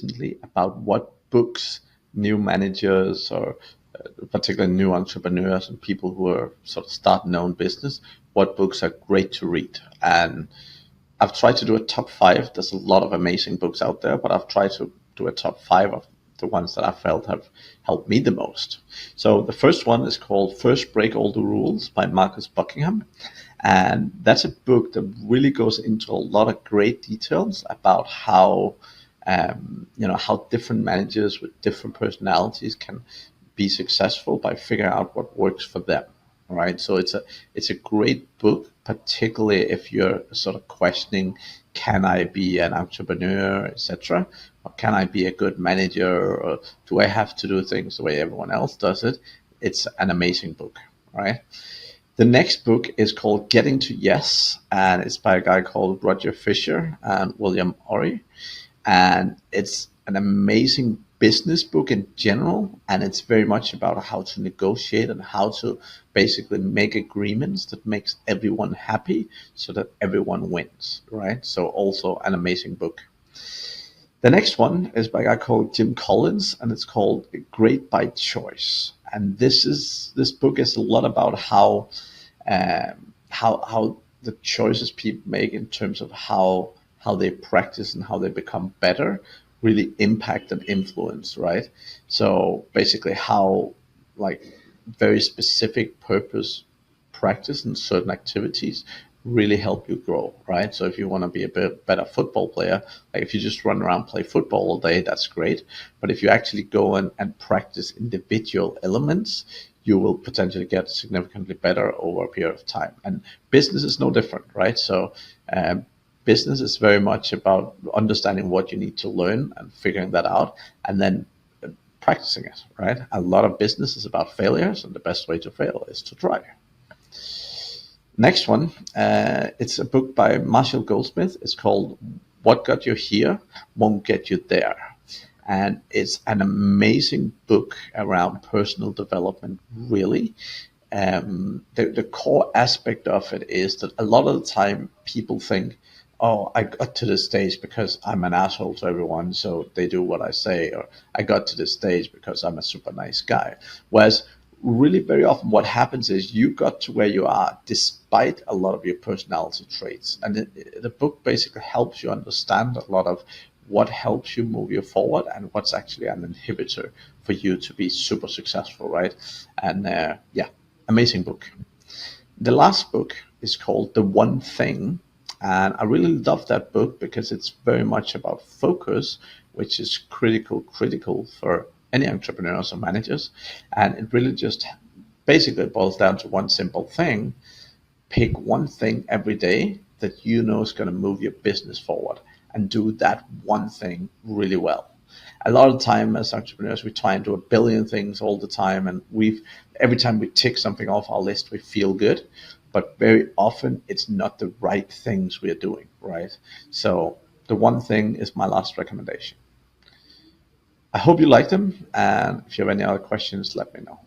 recently about what books new managers or particularly new entrepreneurs and people who are sort of starting their own business, what books are great to read. And I've tried to do a top five. There's a lot of amazing books out there, but I've tried to do a top five of the ones that I felt have helped me the most. So the first one is called First Break All the Rules by Marcus Buckingham. And that's a book that really goes into a lot of great details about how, how different managers with different personalities can be successful by figuring out what works for them. Right. So it's a great book, particularly if you're sort of questioning, can I be an entrepreneur, etc., or can I be a good manager, or do I have to do things the way everyone else does it? It's an amazing book, right? The next book is called Getting to Yes, and it's by a guy called Roger Fisher and William Ury. And it's an amazing business book in general, and it's very much about how to negotiate and how to basically make agreements that makes everyone happy so that everyone wins, right? So also an amazing book. The next one is by a guy called Jim Collins, and it's called Great by Choice. And this book is a lot about how the choices people make in terms of how they practice and how they become better really impact and influence, right? So basically how like very specific purpose practice and certain activities really help you grow, right? So if you want to be a bit better football player, like if you just run around play football all day, that's great. But if you actually go and practice individual elements, you will potentially get significantly better over a period of time. And business is no different, right? So business is very much about understanding what you need to learn and figuring that out, and then practicing it, right? A lot of business is about failures, and the best way to fail is to try. Next one, it's a book by Marshall Goldsmith. It's called What Got You Here Won't Get You There. And it's an amazing book around personal development, really. The core aspect of it is that a lot of the time people think, oh, I got to this stage because I'm an asshole to everyone, so they do what I say, or I got to this stage because I'm a super nice guy. Whereas really very often what happens is you got to where you are despite a lot of your personality traits. And the book basically helps you understand a lot of what helps you move you forward and what's actually an inhibitor for you to be super successful, right? And amazing book. The last book is called The One Thing. And I really love that book because it's very much about focus, which is critical for any entrepreneurs or managers. And it really just basically boils down to one simple thing. Pick one thing every day that you know is going to move your business forward and do that one thing really well. A lot of time as entrepreneurs, we try and do a billion things all the time. And every time we tick something off our list, we feel good. But very often it's not the right things we are doing, right? So the one thing is my last recommendation. I hope you like them. And if you have any other questions, let me know.